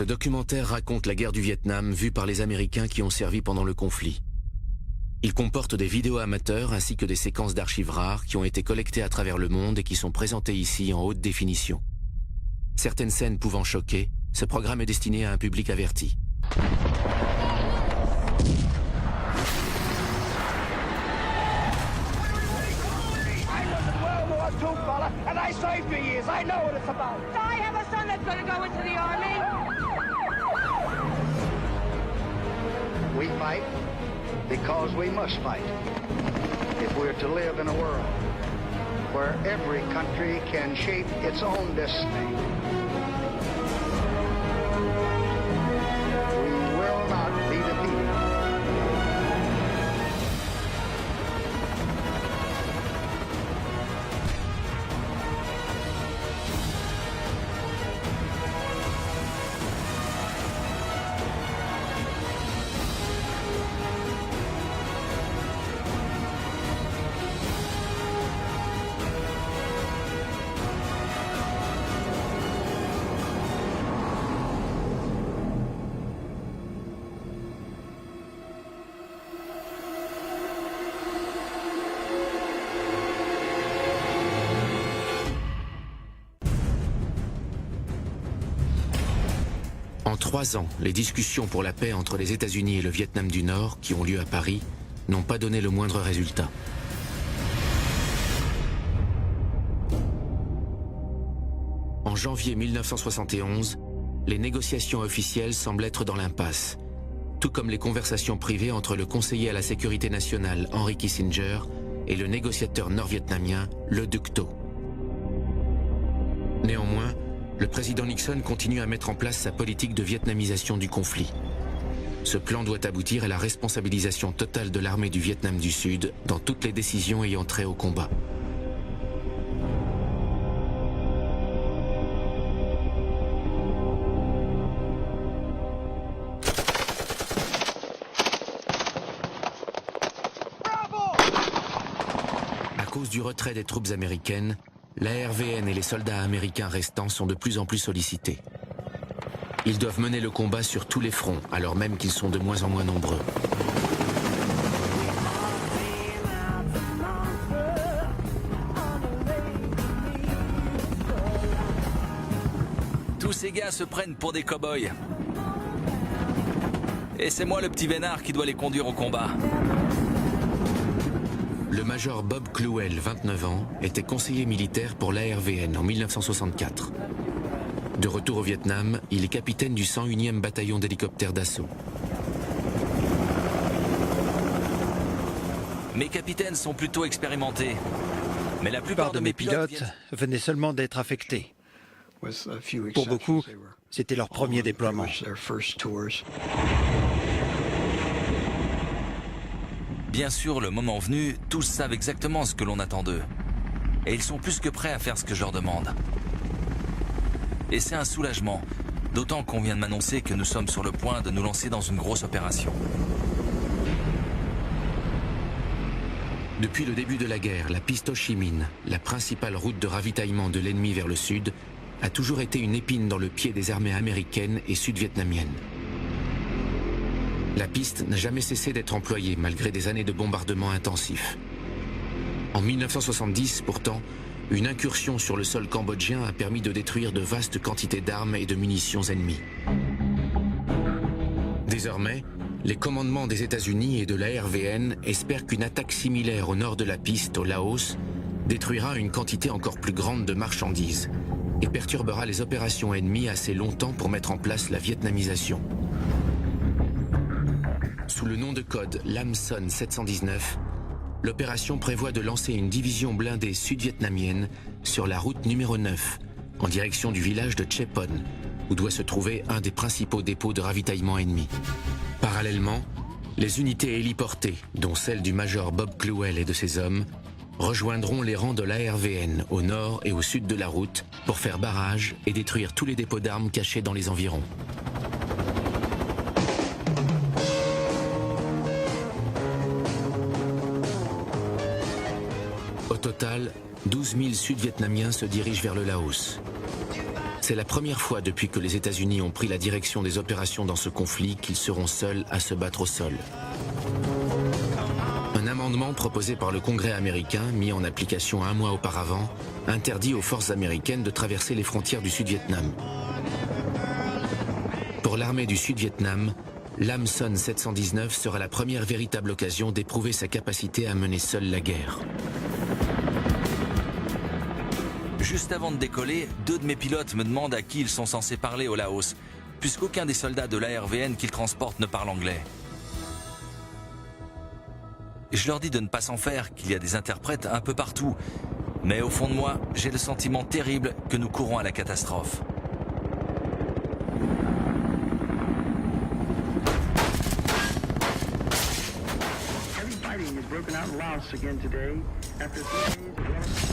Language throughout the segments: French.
Ce documentaire raconte la guerre du Vietnam vue par les Américains qui ont servi pendant le conflit. Il comporte des vidéos amateurs ainsi que des séquences d'archives rares qui ont été collectées à travers le monde et qui sont présentées ici en haute définition. Certaines scènes pouvant choquer, ce programme est destiné à un public averti. And I served for years. I know what it's about. I have a son that's going to go into the army. We fight because we must fight. If we're to live in a world where every country can shape its own destiny, we will not be defeated. En 3 ans, les discussions pour la paix entre les États-Unis et le Vietnam du Nord, qui ont lieu à Paris, n'ont pas donné le moindre résultat. En janvier 1971, les négociations officielles semblent être dans l'impasse, tout comme les conversations privées entre le conseiller à la sécurité nationale Henry Kissinger et le négociateur nord-vietnamien Le Duc Tho. Néanmoins, le président Nixon continue à mettre en place sa politique de vietnamisation du conflit. Ce plan doit aboutir à la responsabilisation totale de l'armée du Vietnam du Sud dans toutes les décisions ayant trait au combat. À cause du retrait des troupes américaines, l'ARVN et les soldats américains restants sont de plus en plus sollicités. Ils doivent mener le combat sur tous les fronts, alors même qu'ils sont de moins en moins nombreux. Tous ces gars se prennent pour des cow-boys. Et c'est moi le petit vénard qui doit les conduire au combat. Le major Bob Clowell, 29 ans, était conseiller militaire pour l'ARVN en 1964. De retour au Vietnam, il est capitaine du 101e bataillon d'hélicoptères d'assaut. Mes capitaines sont plutôt expérimentés. Mais la plupart de mes pilotes venaient seulement d'être affectés. Pour beaucoup, c'était leur premier déploiement. Bien sûr, le moment venu, tous savent exactement ce que l'on attend d'eux. Et ils sont plus que prêts à faire ce que je leur demande. Et c'est un soulagement, d'autant qu'on vient de m'annoncer que nous sommes sur le point de nous lancer dans une grosse opération. Depuis le début de la guerre, la piste Ho Chi Minh, la principale route de ravitaillement de l'ennemi vers le sud, a toujours été une épine dans le pied des armées américaines et sud-vietnamiennes. La piste n'a jamais cessé d'être employée malgré des années de bombardements intensifs. En 1970, pourtant, une incursion sur le sol cambodgien a permis de détruire de vastes quantités d'armes et de munitions ennemies. Désormais, les commandements des États-Unis et de l'ARVN espèrent qu'une attaque similaire au nord de la piste, au Laos, détruira une quantité encore plus grande de marchandises et perturbera les opérations ennemies assez longtemps pour mettre en place la vietnamisation. Sous le nom de code Lam-Son 719, l'opération prévoit de lancer une division blindée sud-vietnamienne sur la route numéro 9, en direction du village de Chepon, où doit se trouver un des principaux dépôts de ravitaillement ennemis. Parallèlement, les unités héliportées, dont celle du major Bob Clowell et de ses hommes, rejoindront les rangs de l'ARVN au nord et au sud de la route pour faire barrage et détruire tous les dépôts d'armes cachés dans les environs. Au total, 12 000 Sud-Vietnamiens se dirigent vers le Laos. C'est la première fois depuis que les États-Unis ont pris la direction des opérations dans ce conflit qu'ils seront seuls à se battre au sol. Un amendement proposé par le Congrès américain, mis en application un mois auparavant, interdit aux forces américaines de traverser les frontières du Sud-Vietnam. Pour l'armée du Sud-Vietnam, l'Hamson 719 sera la première véritable occasion d'éprouver sa capacité à mener seule la guerre. Juste avant de décoller, 2 de mes pilotes me demandent à qui ils sont censés parler au Laos, puisqu'aucun des soldats de l'ARVN qu'ils transportent ne parle anglais. Je leur dis de ne pas s'en faire, qu'il y a des interprètes un peu partout. Mais au fond de moi, j'ai le sentiment terrible que nous courons à la catastrophe.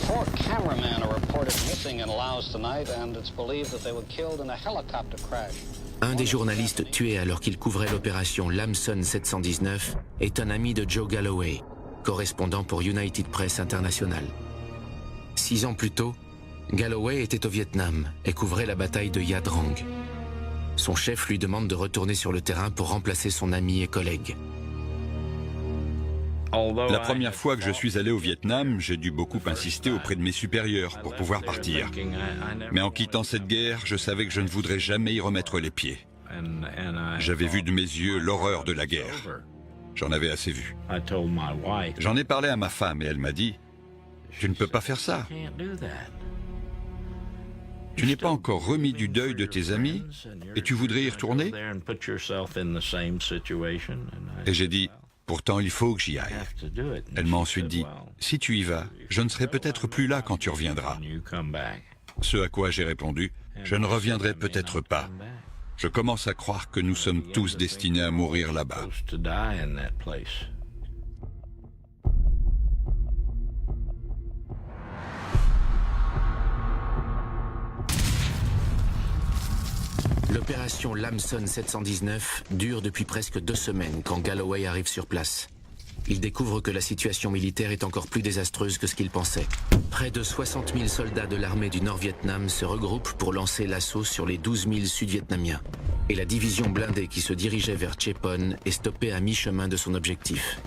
Four cameramen are reported missing in Laos tonight, and it's believed that they were killed in a helicopter crash. Un des journalistes tués alors qu'il couvrait l'opération L'Hamson 719 est un ami de Joe Galloway, correspondant pour United Press International. 6 ans plus tôt, Galloway était au Vietnam et couvrait la bataille de Ia Drang. Son chef lui demande de retourner sur le terrain pour remplacer son ami et collègue. La première fois que je suis allé au Vietnam, j'ai dû beaucoup insister auprès de mes supérieurs pour pouvoir partir. Mais en quittant cette guerre, je savais que je ne voudrais jamais y remettre les pieds. J'avais vu de mes yeux l'horreur de la guerre. J'en avais assez vu. J'en ai parlé à ma femme et elle m'a dit « Tu ne peux pas faire ça. Tu n'es pas encore remis du deuil de tes amis et tu voudrais y retourner ?» Et j'ai dit « Pourtant, il faut que j'y aille. » Elle m'a ensuite dit « Si tu y vas, je ne serai peut-être plus là quand tu reviendras. » Ce à quoi j'ai répondu « Je ne reviendrai peut-être pas. Je commence à croire que nous sommes tous destinés à mourir là-bas. » L'opération L'Hamson 719 dure depuis presque 2 semaines quand Galloway arrive sur place. Il découvre que la situation militaire est encore plus désastreuse que ce qu'il pensait. Près de 60 000 soldats de l'armée du Nord-Vietnam se regroupent pour lancer l'assaut sur les 12 000 Sud-Vietnamiens. Et la division blindée qui se dirigeait vers Chepon est stoppée à mi-chemin de son objectif.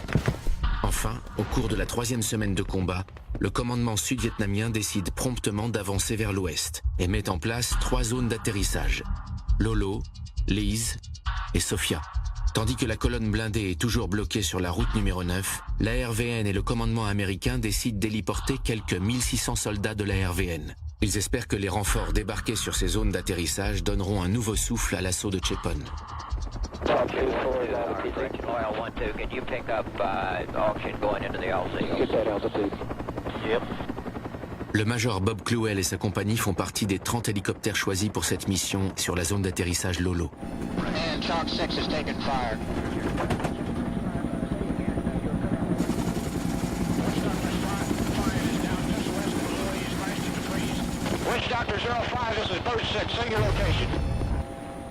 Enfin, au cours de la 3e semaine de combat, le commandement sud-vietnamien décide promptement d'avancer vers l'ouest et met en place 3 zones d'atterrissage: Lolo, Lise et Sofia. Tandis que la colonne blindée est toujours bloquée sur la route numéro 9, l'ARVN et le commandement américain décident d'héliporter quelques 1600 soldats de l'ARVN. Ils espèrent que les renforts débarqués sur ces zones d'atterrissage donneront un nouveau souffle à l'assaut de Chepon. Le major Bob Clewell et sa compagnie font partie des 30 hélicoptères choisis pour cette mission sur la zone d'atterrissage Lolo.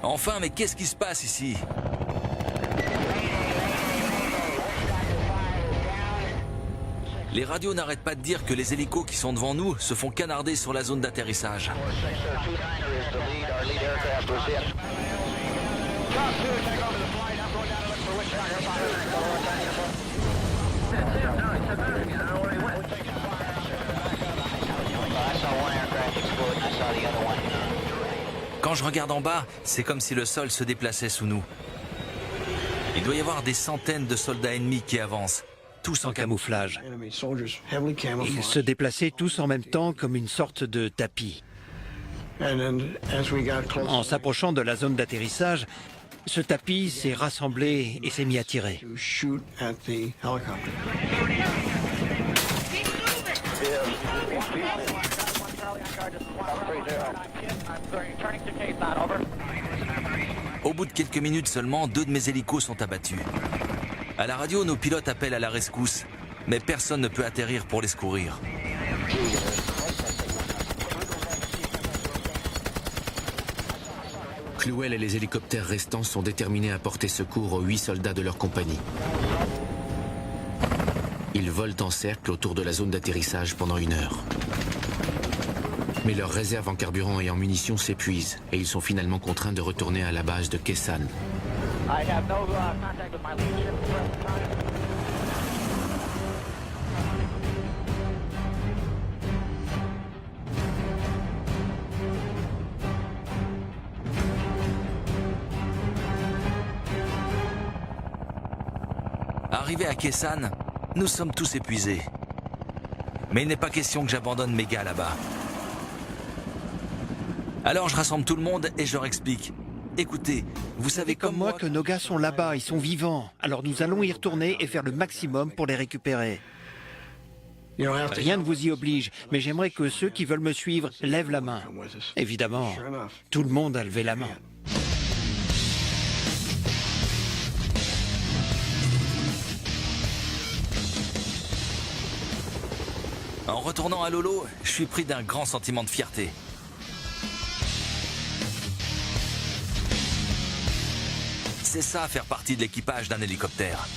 Enfin, mais qu'est-ce qui se passe ici? Les radios n'arrêtent pas de dire que les hélicos qui sont devant nous se font canarder sur la zone d'atterrissage. Quand je regarde en bas, c'est comme si le sol se déplaçait sous nous. Il doit y avoir des centaines de soldats ennemis qui avancent, tous en camouflage. Ils se déplaçaient tous en même temps comme une sorte de tapis. En s'approchant de la zone d'atterrissage, ce tapis s'est rassemblé et s'est mis à tirer. Au bout de quelques minutes seulement, 2 de mes hélicos sont abattus. À la radio, nos pilotes appellent à la rescousse, mais personne ne peut atterrir pour les secourir. Clewell et les hélicoptères restants sont déterminés à porter secours aux 8 soldats de leur compagnie. Ils volent en cercle autour de la zone d'atterrissage pendant 1 heure. Mais leurs réserves en carburant et en munitions s'épuisent et ils sont finalement contraints de retourner à la base de Kesan. I have no contact with my leadership at the present time. Arrivé à Kesan, nous sommes tous épuisés. Mais il n'est pas question que j'abandonne mes gars là-bas. Alors je rassemble tout le monde et je leur explique. Écoutez, vous savez comme moi que nos gars sont là-bas, ils sont vivants. Alors nous allons y retourner et faire le maximum pour les récupérer. Rien ne vous y oblige, mais j'aimerais que ceux qui veulent me suivre lèvent la main. Évidemment, tout le monde a levé la main. En retournant à Lolo, je suis pris d'un grand sentiment de fierté. C'est ça, faire partie de l'équipage d'un hélicoptère.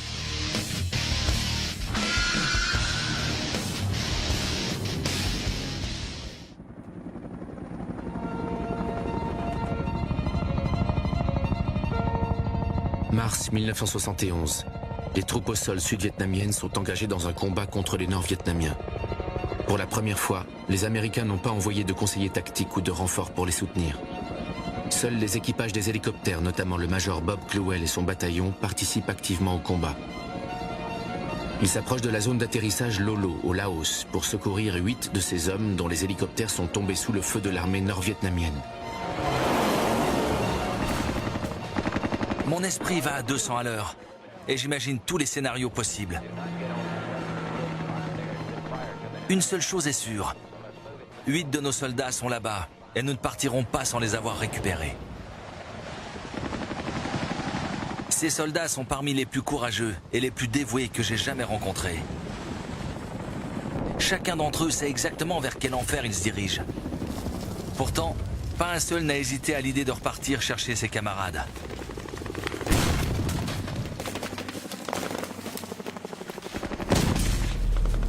Mars 1971. Les troupes au sol sud-vietnamiennes sont engagées dans un combat contre les Nord-Vietnamiens. Pour la première fois, les Américains n'ont pas envoyé de conseillers tactiques ou de renforts pour les soutenir. Seuls les équipages des hélicoptères, notamment le major Bob Clowell et son bataillon, participent activement au combat. Ils s'approchent de la zone d'atterrissage Lolo, au Laos, pour secourir 8 de ces hommes dont les hélicoptères sont tombés sous le feu de l'armée nord-vietnamienne. Mon esprit va à 200 à l'heure et j'imagine tous les scénarios possibles. Une seule chose est sûre. 8 de nos soldats sont là-bas et nous ne partirons pas sans les avoir récupérés. Ces soldats sont parmi les plus courageux et les plus dévoués que j'ai jamais rencontrés. Chacun d'entre eux sait exactement vers quel enfer ils se dirigent. Pourtant, pas un seul n'a hésité à l'idée de repartir chercher ses camarades.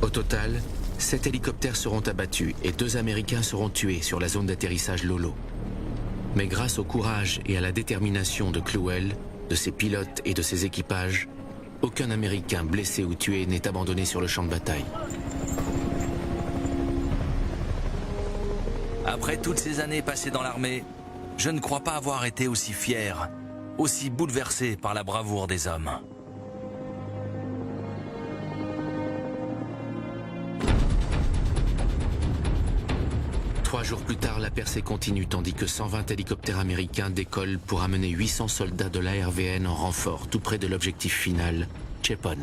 Au total, 7 hélicoptères seront abattus et 2 Américains seront tués sur la zone d'atterrissage Lolo. Mais grâce au courage et à la détermination de Clowell, de ses pilotes et de ses équipages, aucun Américain blessé ou tué n'est abandonné sur le champ de bataille. Après toutes ces années passées dans l'armée, je ne crois pas avoir été aussi fier, aussi bouleversé par la bravoure des hommes. Trois jours plus tard, la percée continue tandis que 120 hélicoptères américains décollent pour amener 800 soldats de l'ARVN en renfort tout près de l'objectif final, Chepon.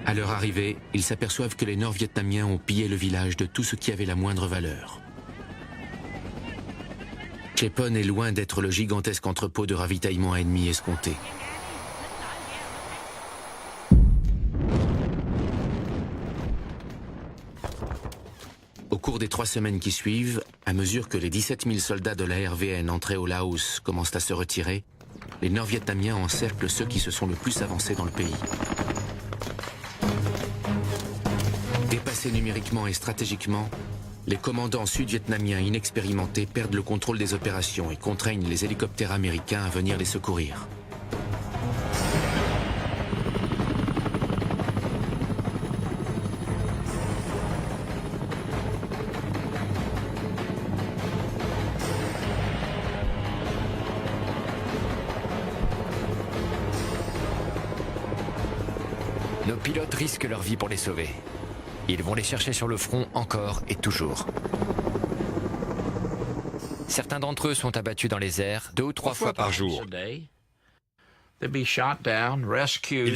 À leur arrivée, ils s'aperçoivent que les Nord-Vietnamiens ont pillé le village de tout ce qui avait la moindre valeur. Chepon est loin d'être le gigantesque entrepôt de ravitaillement ennemi escompté. Au cours des 3 semaines qui suivent, à mesure que les 17 000 soldats de l'ARVN entrés au Laos commencent à se retirer, les Nord-Vietnamiens encerclent ceux qui se sont le plus avancés dans le pays. Dépassés numériquement et stratégiquement, les commandants sud-vietnamiens inexpérimentés perdent le contrôle des opérations et contraignent les hélicoptères américains à venir les secourir. Nos pilotes risquent leur vie pour les sauver. Ils vont les chercher sur le front encore et toujours. Certains d'entre eux sont abattus dans les airs 2 ou 3 fois par jour. Ils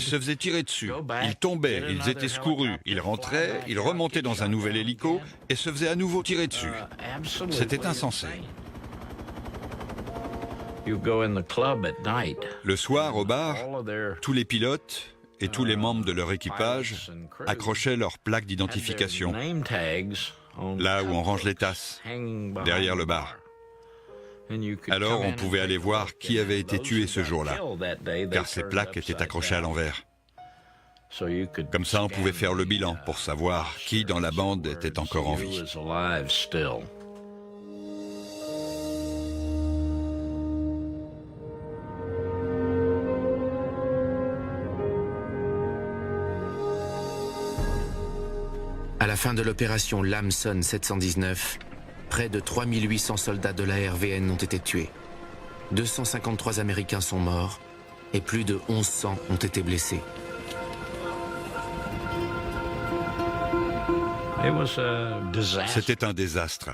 se faisaient tirer dessus, ils tombaient, ils étaient secourus, ils rentraient, ils remontaient dans un nouvel hélico et se faisaient à nouveau tirer dessus. C'était insensé. You go in the club at night. Le soir, au bar, tous les pilotes, et tous les membres de leur équipage accrochaient leurs plaques d'identification, là où on range les tasses, derrière le bar. Alors on pouvait aller voir qui avait été tué ce jour-là, car ces plaques étaient accrochées à l'envers. Comme ça, on pouvait faire le bilan pour savoir qui dans la bande était encore en vie. À la fin de l'opération Lamson 719, près de 3800 soldats de la RVN ont été tués. 253 Américains sont morts et plus de 1100 ont été blessés. C'était un désastre.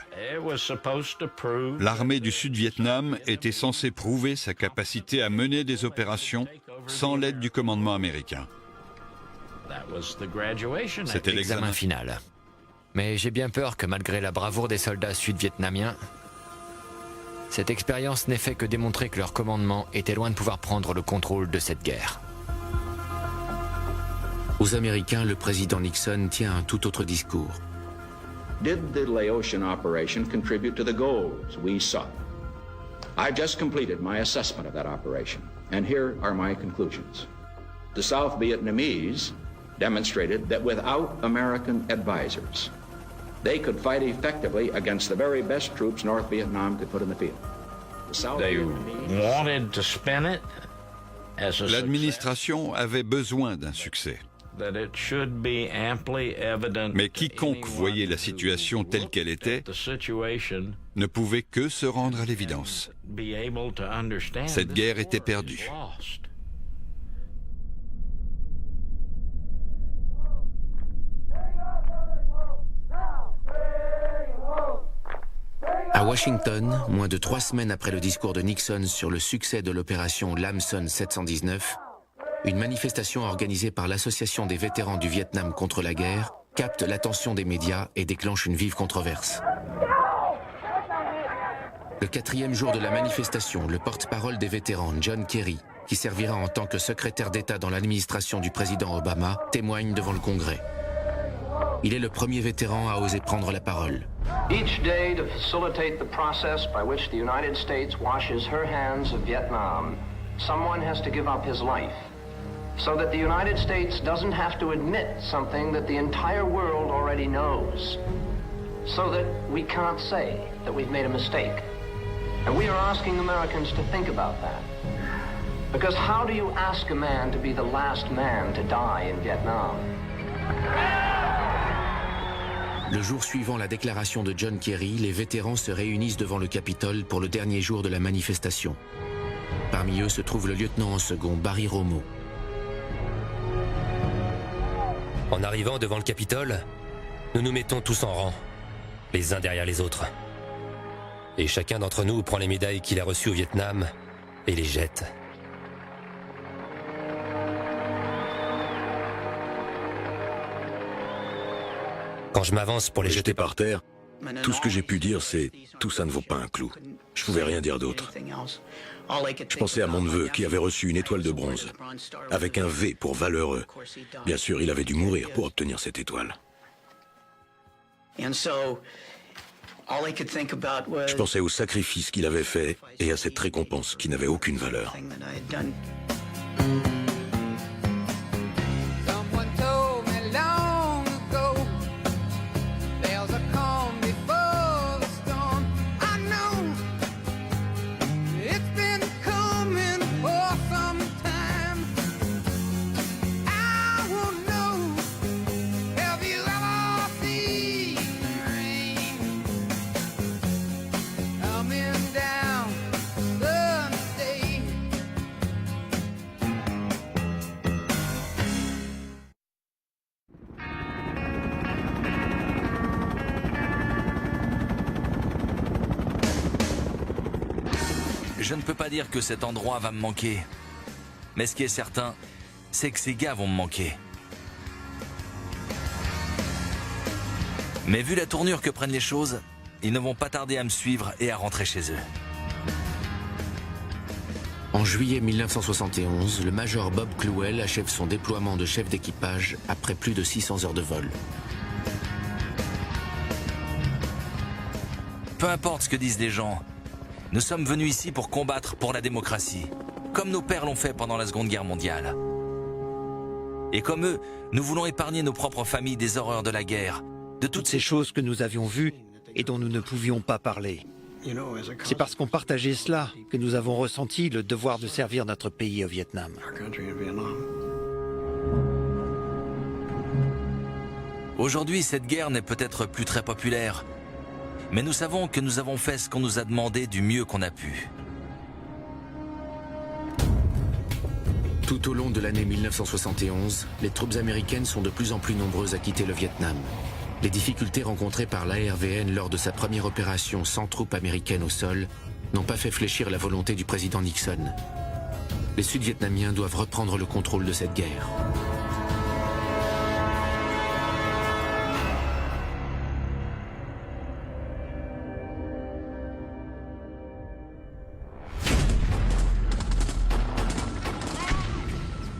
L'armée du Sud-Vietnam était censée prouver sa capacité à mener des opérations sans l'aide du commandement américain. C'était l'examen final. Mais j'ai bien peur que malgré la bravoure des soldats sud-vietnamiens, cette expérience n'ait fait que démontrer que leur commandement était loin de pouvoir prendre le contrôle de cette guerre. Aux Américains, le président Nixon tient un tout autre discours. Did the Laotian operation contribute to the goals we sought? I've just completed my assessment of that operation, and here are my conclusions. The South Vietnamese demonstrated that without American advisors, they could fight effectively against the very best troops North Vietnam could put in the field. L'administration avait besoin d'un succès. Mais quiconque voyait la situation telle qu'elle était ne pouvait que se rendre à l'évidence. Cette guerre était perdue. À Washington, moins de 3 semaines après le discours de Nixon sur le succès de l'opération Lamson 719, une manifestation organisée par l'Association des vétérans du Vietnam contre la guerre capte l'attention des médias et déclenche une vive controverse. Le 4e jour de la manifestation, le porte-parole des vétérans, John Kerry, qui servira en tant que secrétaire d'État dans l'administration du président Obama, témoigne devant le Congrès. Il est le premier vétéran à oser prendre la parole. Each day to facilitate the process by which the United States washes her hands of Vietnam, someone has to give up his life, so that the United States doesn't have to admit something that the entire world already knows, so that we can't say that we've made a mistake. And we are asking Americans to think about that. Because how do you ask a man to be the last man to die in Vietnam? Le jour suivant la déclaration de John Kerry, les vétérans se réunissent devant le Capitole pour le dernier jour de la manifestation. Parmi eux se trouve le lieutenant en second, Barry Romo. En arrivant devant le Capitole, nous nous mettons tous en rang, les uns derrière les autres. Et chacun d'entre nous prend les médailles qu'il a reçues au Vietnam et les jette. Quand je m'avance pour les jeter par terre, tout ce que j'ai pu dire, c'est « tout ça ne vaut pas un clou ». Je pouvais rien dire d'autre. Je pensais à mon neveu qui avait reçu une étoile de bronze, avec un V pour valeureux. Bien sûr, il avait dû mourir pour obtenir cette étoile. Je pensais au sacrifice qu'il avait fait et à cette récompense qui n'avait aucune valeur. Je ne peux pas dire que cet endroit va me manquer. Mais ce qui est certain, c'est que ces gars vont me manquer. Mais vu la tournure que prennent les choses, ils ne vont pas tarder à me suivre et à rentrer chez eux. En juillet 1971, le major Bob Clowell achève son déploiement de chef d'équipage après plus de 600 heures de vol. Peu importe ce que disent les gens, nous sommes venus ici pour combattre pour la démocratie, comme nos pères l'ont fait pendant la Seconde Guerre mondiale. Et comme eux, nous voulons épargner nos propres familles des horreurs de la guerre, de toutes ces choses que nous avions vues et dont nous ne pouvions pas parler. C'est parce qu'on partageait cela que nous avons ressenti le devoir de servir notre pays au Vietnam. Aujourd'hui, cette guerre n'est peut-être plus très populaire, mais nous savons que nous avons fait ce qu'on nous a demandé du mieux qu'on a pu. Tout au long de l'année 1971, les troupes américaines sont de plus en plus nombreuses à quitter le Vietnam. Les difficultés rencontrées par l'ARVN lors de sa première opération sans troupes américaines au sol n'ont pas fait fléchir la volonté du président Nixon. Les Sud-Vietnamiens doivent reprendre le contrôle de cette guerre.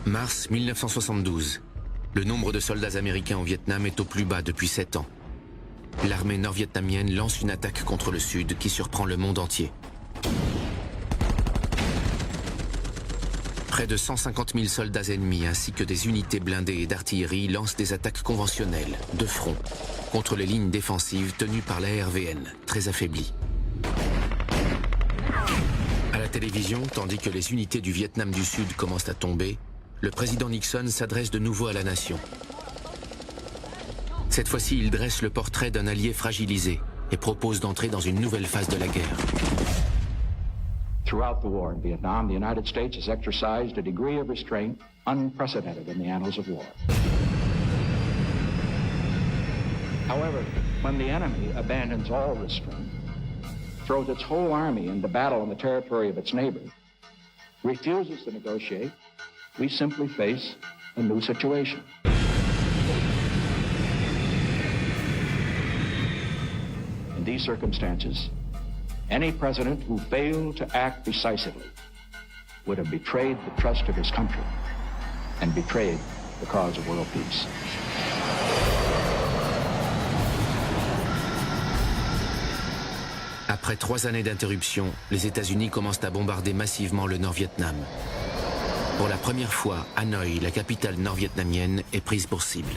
Mars 1972. Le nombre de soldats américains au Vietnam est au plus bas depuis 7 ans. L'armée nord-vietnamienne lance une attaque contre le Sud qui surprend le monde entier. Près de 150 000 soldats ennemis ainsi que des unités blindées et d'artillerie lancent des attaques conventionnelles, de front, contre les lignes défensives tenues par l'ARVN, très affaiblies. À la télévision, tandis que les unités du Vietnam du Sud commencent à tomber, le président Nixon s'adresse de nouveau à la nation. Cette fois-ci, il dresse le portrait d'un allié fragilisé et propose d'entrer dans une nouvelle phase de la guerre. Throughout the war in Vietnam, the United States has exercised a degree of restraint unprecedented in the annals of war. However, when the enemy abandons all restraint, throws its whole army into battle on the territory of its neighbor, refuses to negotiate, we simply face a new situation. In these circumstances, any president who failed to act decisively would have betrayed the trust of his country and betrayed the cause of world peace. Après 3 années d'interruption, les États-Unis commencent à bombarder massivement le Nord-Vietnam. Pour la première fois, Hanoï, la capitale nord-vietnamienne, est prise pour cible.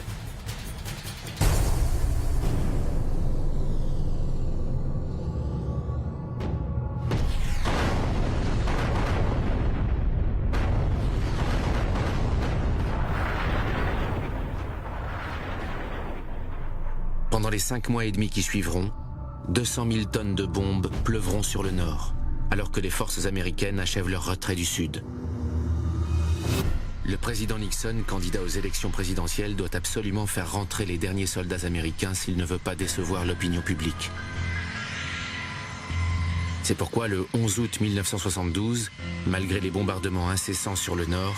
Pendant les 5 mois et demi qui suivront, 200 000 tonnes de bombes pleuvront sur le nord, alors que les forces américaines achèvent leur retrait du sud. Le président Nixon, candidat aux élections présidentielles, doit absolument faire rentrer les derniers soldats américains s'il ne veut pas décevoir l'opinion publique. C'est pourquoi le 11 août 1972, malgré les bombardements incessants sur le nord,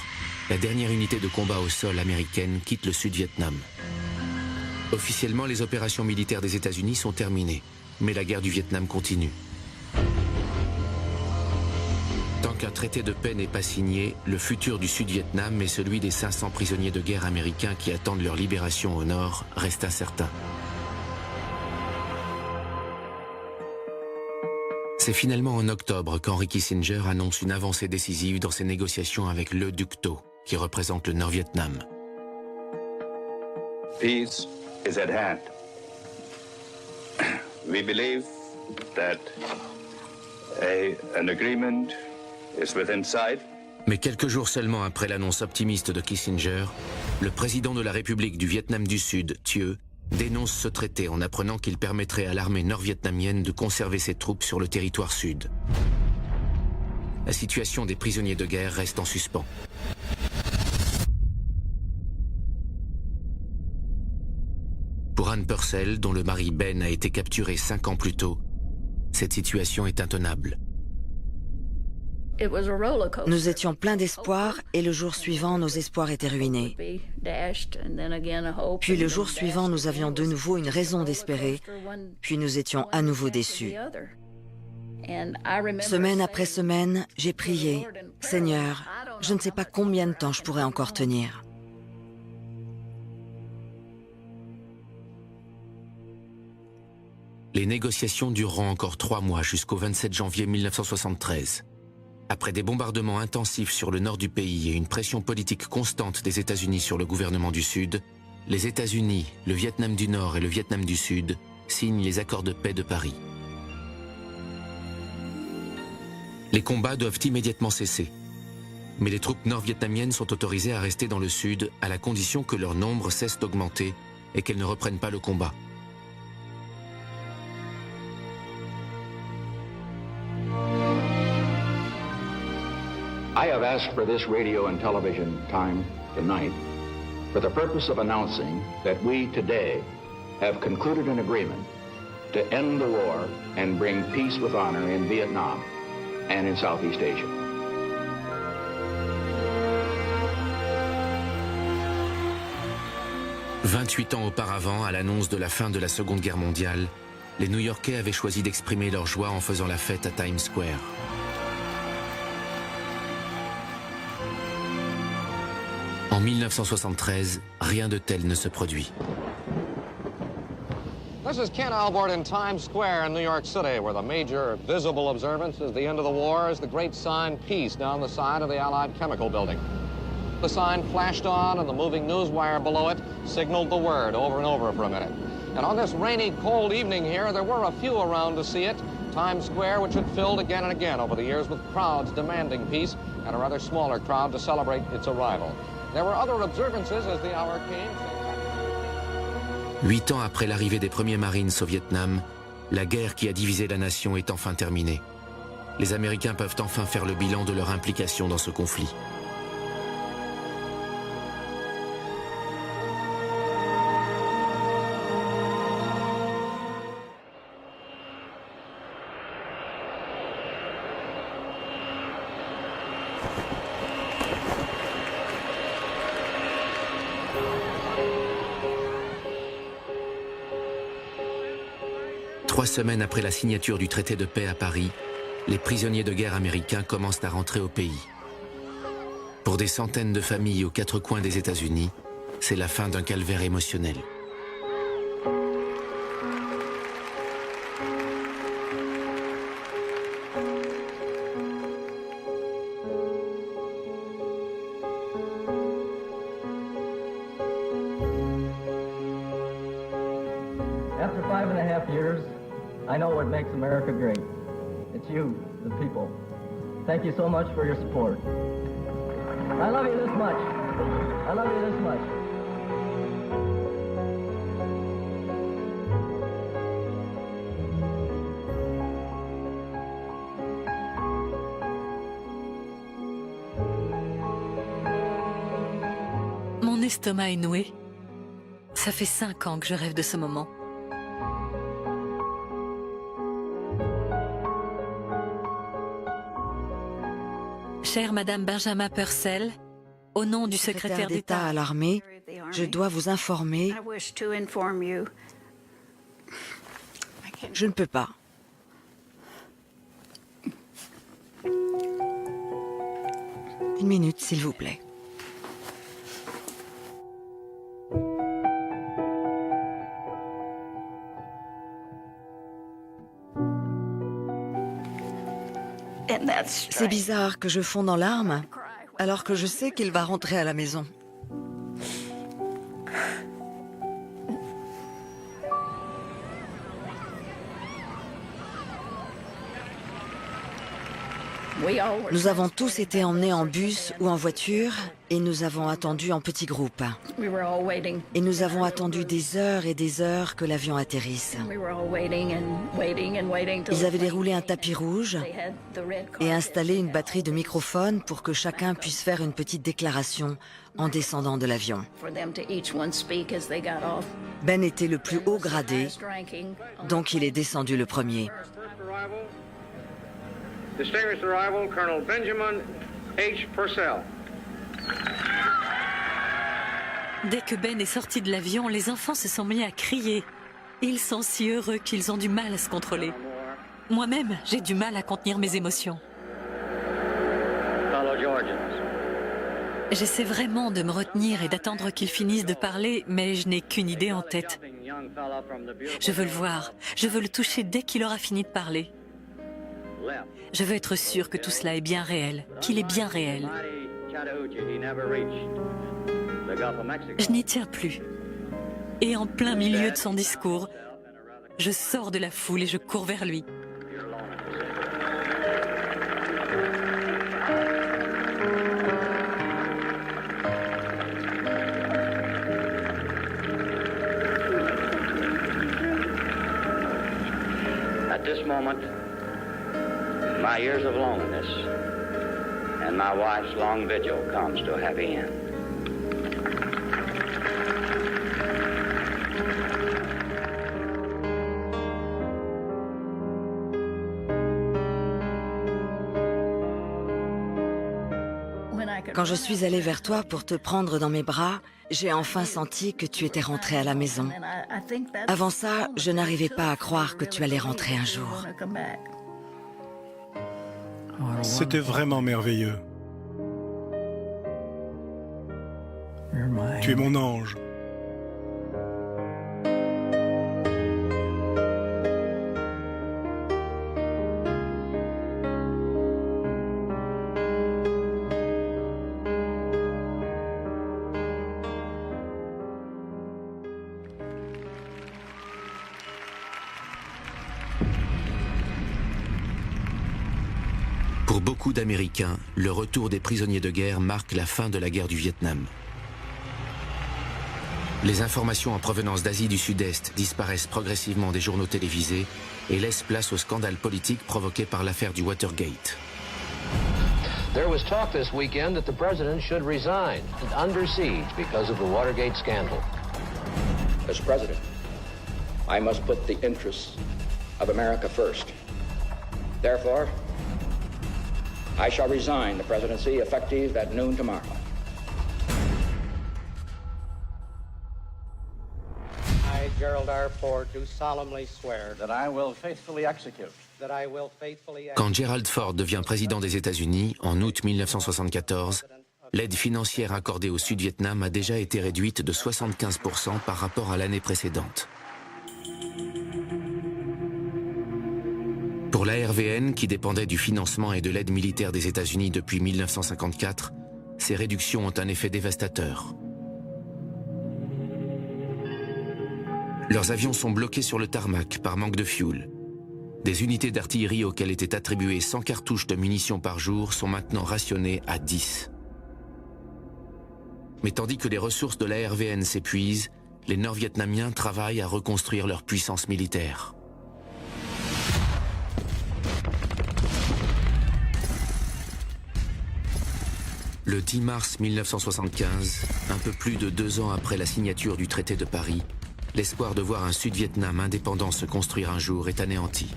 la dernière unité de combat au sol américaine quitte le Sud-Vietnam. Officiellement, les opérations militaires des États-Unis sont terminées, mais la guerre du Vietnam continue. Tant qu'un traité de paix n'est pas signé, le futur du Sud-Vietnam et celui des 500 prisonniers de guerre américains qui attendent leur libération au nord reste incertain. C'est finalement en octobre qu'Henry Kissinger annonce une avancée décisive dans ses négociations avec Le Duc Tho, qui représente le Nord-Vietnam. Peace is at hand. We believe that an agreement is within sight. Mais quelques jours seulement après l'annonce optimiste de Kissinger, le président de la République du Vietnam du Sud, Thieu, dénonce ce traité en apprenant qu'il permettrait à l'armée nord-vietnamienne de conserver ses troupes sur le territoire sud. La situation des prisonniers de guerre reste en suspens. Pour Anne Purcell, dont le mari Ben a été capturé 5 ans plus tôt, cette situation est intenable. Nous étions pleins d'espoir et le jour suivant, nos espoirs étaient ruinés. Puis le jour suivant, nous avions de nouveau une raison d'espérer, puis nous étions à nouveau déçus. Semaine après semaine, j'ai prié Seigneur, je ne sais pas combien de temps je pourrai encore tenir. Les négociations dureront encore 3 mois jusqu'au 27 janvier 1973. Après des bombardements intensifs sur le nord du pays et une pression politique constante des États-Unis sur le gouvernement du Sud, les États-Unis, le Vietnam du Nord et le Vietnam du Sud signent les accords de paix de Paris. Les combats doivent immédiatement cesser. Mais les troupes nord-vietnamiennes sont autorisées à rester dans le Sud à la condition que leur nombre cesse d'augmenter et qu'elles ne reprennent pas le combat. I have asked for this radio and television time tonight for the purpose of announcing that we today have concluded an agreement to end the war and bring peace with honor in Vietnam and in Southeast Asia. « 28 ans auparavant, à l'annonce de la fin de la Seconde Guerre mondiale, les New-Yorkais avaient choisi d'exprimer leur joie en faisant la fête à Times Square. En 1973, rien de tel ne se produit. This is Ken Albert in Times Square in New York City, where the major visible observance is the end of the war is the great sign Peace down the side of the Allied Chemical Building. The sign flashed on and the moving news wire below it signaled the word over and over for a minute. And on this rainy, cold evening here, there were a few around to see it. Times Square, which had filled again and again over the years with crowds demanding peace, and a rather smaller crowd to celebrate its arrival. There were other observances as the hour came. 8 ans après l'arrivée des premiers Marines au Vietnam, la guerre qui a divisé la nation est enfin terminée. Les Américains peuvent enfin faire le bilan de leur implication dans ce conflit. Trois semaines après la signature du traité de paix à Paris, les prisonniers de guerre américains commencent à rentrer au pays. Pour des centaines de familles aux 4 coins des États-Unis, c'est la fin d'un calvaire émotionnel. After 5.5 years, I know what makes America great. It's you, the people. Thank you so much for your support. I love you this much. I love you this much. Mon estomac est noué. Ça fait 5 ans que je rêve de ce moment. Chère Madame Benjamin Purcell, au nom du secrétaire d'État à l'armée, je dois vous informer. Je ne peux pas. Une minute, s'il vous plaît. C'est bizarre que je fonde en larmes alors que je sais qu'il va rentrer à la maison. Nous avons tous été emmenés en bus ou en voiture et nous avons attendu en petits groupes. Et nous avons attendu des heures et des heures que l'avion atterrisse. Ils avaient déroulé un tapis rouge et installé une batterie de microphones pour que chacun puisse faire une petite déclaration en descendant de l'avion. Ben était le plus haut gradé, donc il est descendu le premier. Distinguished arrival, Colonel Benjamin H. Purcell. Dès que Ben est sorti de l'avion, les enfants se sont mis à crier. Ils sont si heureux qu'ils ont du mal à se contrôler. Moi-même, j'ai du mal à contenir mes émotions. Fellow J'essaie vraiment de me retenir et d'attendre qu'il finisse de parler, mais je n'ai qu'une idée en tête. Je veux le voir, je veux le toucher dès qu'il aura fini de parler. Je veux être sûr que tout cela est bien réel, qu'il est bien réel. Je n'y tiens plus. Et en plein milieu de son discours, je sors de la foule et je cours vers lui. At this moment, my years of loneliness and my wife's long vigil comes to a happy end. Quand je suis allée vers toi pour te prendre dans mes bras, j'ai enfin senti que tu étais rentré à la maison. Avant ça, je n'arrivais pas à croire que tu allais rentrer un jour. C'était vraiment merveilleux. Tu es mon ange. Pour beaucoup d'Américains, le retour des prisonniers de guerre marque la fin de la guerre du Vietnam. Les informations en provenance d'Asie du Sud-Est disparaissent progressivement des journaux télévisés et laissent place au scandale politique provoqué par l'affaire du Watergate. There was talk this weekend that the president should resign under siege because of the Watergate scandal. As president, I must put the interests of America first. Therefore, I shall resign the presidency effective at noon tomorrow. I, Gerald R. Ford, do solemnly swear that I will faithfully execute. Quand Gerald Ford devient président des États-Unis, en août 1974, l'aide financière accordée au Sud-Vietnam a déjà été réduite de 75% par rapport à l'année précédente. Pour l'ARVN, qui dépendait du financement et de l'aide militaire des États-Unis depuis 1954, ces réductions ont un effet dévastateur. Leurs avions sont bloqués sur le tarmac par manque de fuel. Des unités d'artillerie auxquelles étaient attribuées 100 cartouches de munitions par jour sont maintenant rationnées à 10. Mais tandis que les ressources de l'ARVN s'épuisent, les Nord-Vietnamiens travaillent à reconstruire leur puissance militaire. Le 10 mars 1975, un peu plus de 2 ans après la signature du traité de Paris, l'espoir de voir un Sud-Vietnam indépendant se construire un jour est anéanti.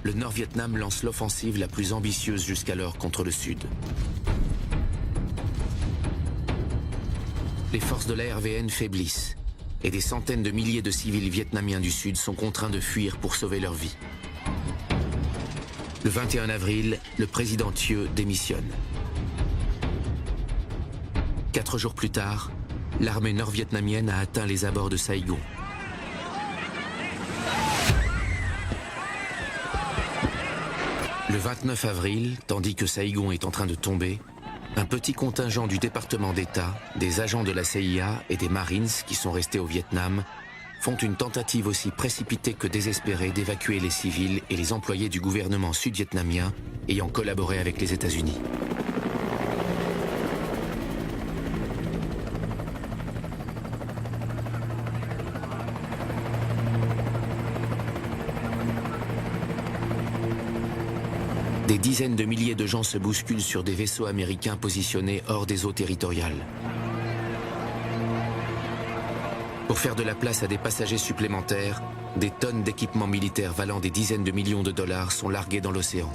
Le Nord-Vietnam lance l'offensive la plus ambitieuse jusqu'alors contre le Sud. Les forces de l'ARVN faiblissent et des centaines de milliers de civils vietnamiens du Sud sont contraints de fuir pour sauver leur vie. Le 21 avril, le président Thieu démissionne. 4 jours plus tard, l'armée nord-vietnamienne a atteint les abords de Saigon. Le 29 avril, tandis que Saigon est en train de tomber, un petit contingent du département d'État, des agents de la CIA et des Marines qui sont restés au Vietnam font une tentative aussi précipitée que désespérée d'évacuer les civils et les employés du gouvernement sud-vietnamien ayant collaboré avec les États-Unis. Des dizaines de milliers de gens se bousculent sur des vaisseaux américains positionnés hors des eaux territoriales. Pour faire de la place à des passagers supplémentaires, des tonnes d'équipements militaires valant des dizaines de millions de dollars sont largués dans l'océan.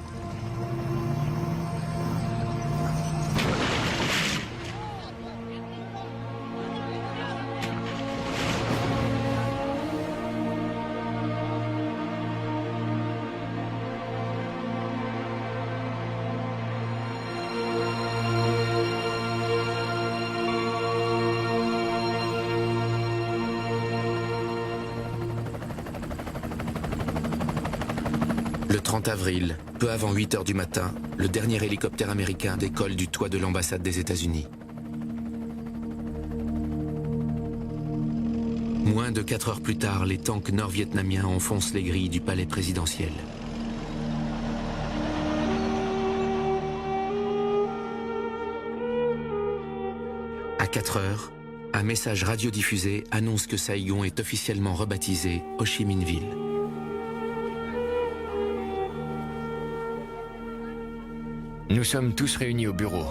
Le 30 avril, peu avant 8 heures du matin, le dernier hélicoptère américain décolle du toit de l'ambassade des États-Unis. Moins de 4 heures plus tard, les tanks nord-vietnamiens enfoncent les grilles du palais présidentiel. À 4 heures, un message radiodiffusé annonce que Saigon est officiellement rebaptisé Ho Chi Minh Ville. Nous sommes tous réunis au bureau,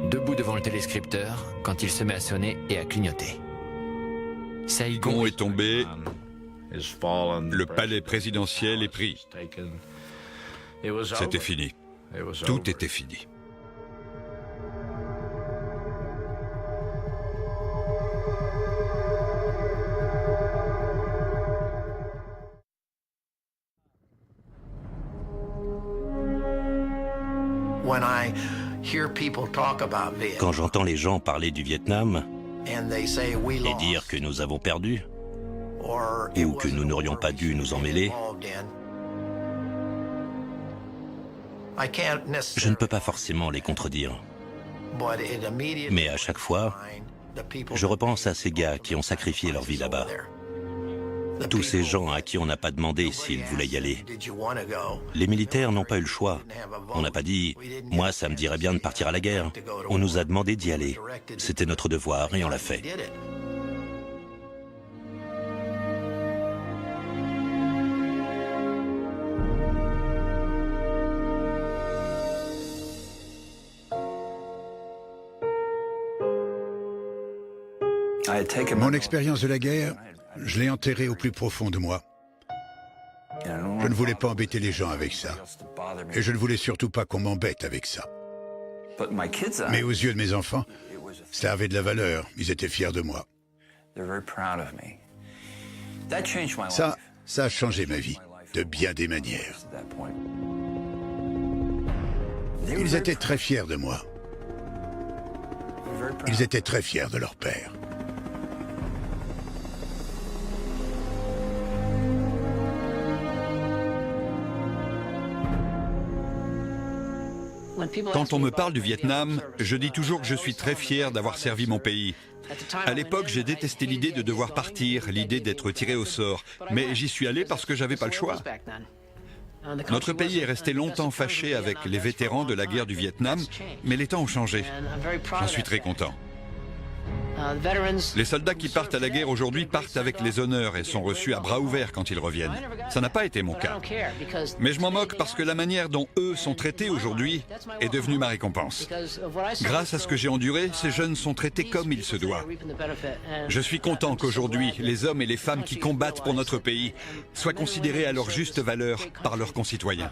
debout devant le téléscripteur quand il se met à sonner et à clignoter. Saigon est tombé, le palais présidentiel est pris. C'était fini. Tout était fini. Quand j'entends les gens parler du Vietnam et dire que nous avons perdu, et ou que nous n'aurions pas dû nous en mêler, je ne peux pas forcément les contredire. Mais à chaque fois, je repense à ces gars qui ont sacrifié leur vie là-bas. Tous ces gens à qui on n'a pas demandé s'ils voulaient y aller. Les militaires n'ont pas eu le choix. On n'a pas dit « moi, ça me dirait bien de partir à la guerre ». On nous a demandé d'y aller. C'était notre devoir et on l'a fait. Mon expérience de la guerre, je l'ai enterrée au plus profond de moi. Je ne voulais pas embêter les gens avec ça. Et je ne voulais surtout pas qu'on m'embête avec ça. Mais aux yeux de mes enfants, ça avait de la valeur. Ils étaient fiers de moi. Ça a changé ma vie, de bien des manières. Ils étaient très fiers de moi. Ils étaient très fiers de leur père. Quand on me parle du Vietnam, je dis toujours que je suis très fier d'avoir servi mon pays. À l'époque, j'ai détesté l'idée de devoir partir, l'idée d'être tiré au sort. Mais j'y suis allé parce que j'avais pas le choix. Notre pays est resté longtemps fâché avec les vétérans de la guerre du Vietnam, mais les temps ont changé. J'en suis très content. Les soldats qui partent à la guerre aujourd'hui partent avec les honneurs et sont reçus à bras ouverts quand ils reviennent. Ça n'a pas été mon cas. Mais je m'en moque parce que la manière dont eux sont traités aujourd'hui est devenue ma récompense. Grâce à ce que j'ai enduré, ces jeunes sont traités comme il se doit. Je suis content qu'aujourd'hui, les hommes et les femmes qui combattent pour notre pays soient considérés à leur juste valeur par leurs concitoyens.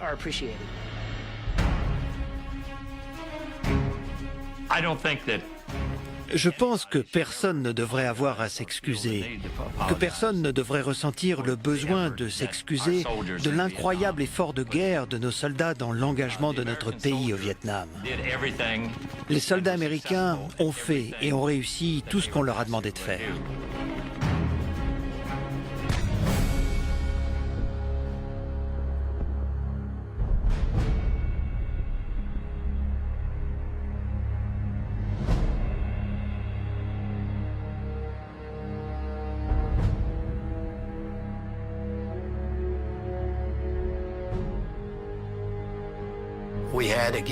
Je pense que personne ne devrait avoir à s'excuser, que personne ne devrait ressentir le besoin de s'excuser de l'incroyable effort de guerre de nos soldats dans l'engagement de notre pays au Vietnam. Les soldats américains ont fait et ont réussi tout ce qu'on leur a demandé de faire.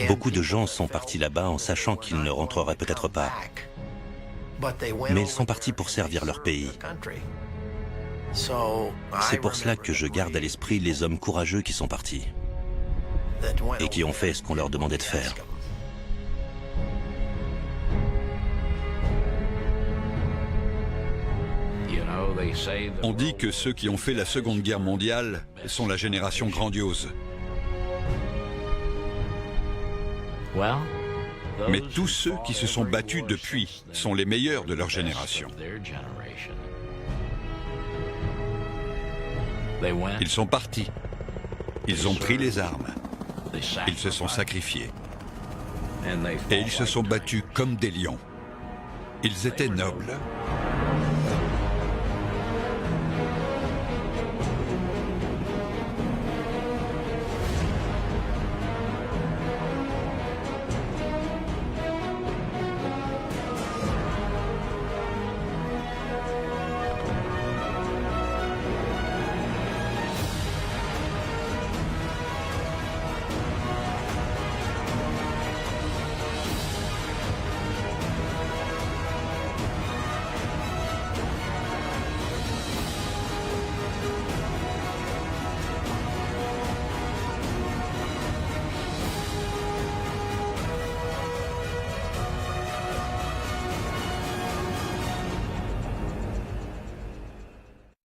Beaucoup de gens sont partis là-bas en sachant qu'ils ne rentreraient peut-être pas. Mais ils sont partis pour servir leur pays. C'est pour cela que je garde à l'esprit les hommes courageux qui sont partis et qui ont fait ce qu'on leur demandait de faire. On dit que ceux qui ont fait la Seconde Guerre mondiale sont la génération grandiose. Mais tous ceux qui se sont battus depuis sont les meilleurs de leur génération. Ils sont partis. Ils ont pris les armes. Ils se sont sacrifiés. Et ils se sont battus comme des lions. Ils étaient nobles.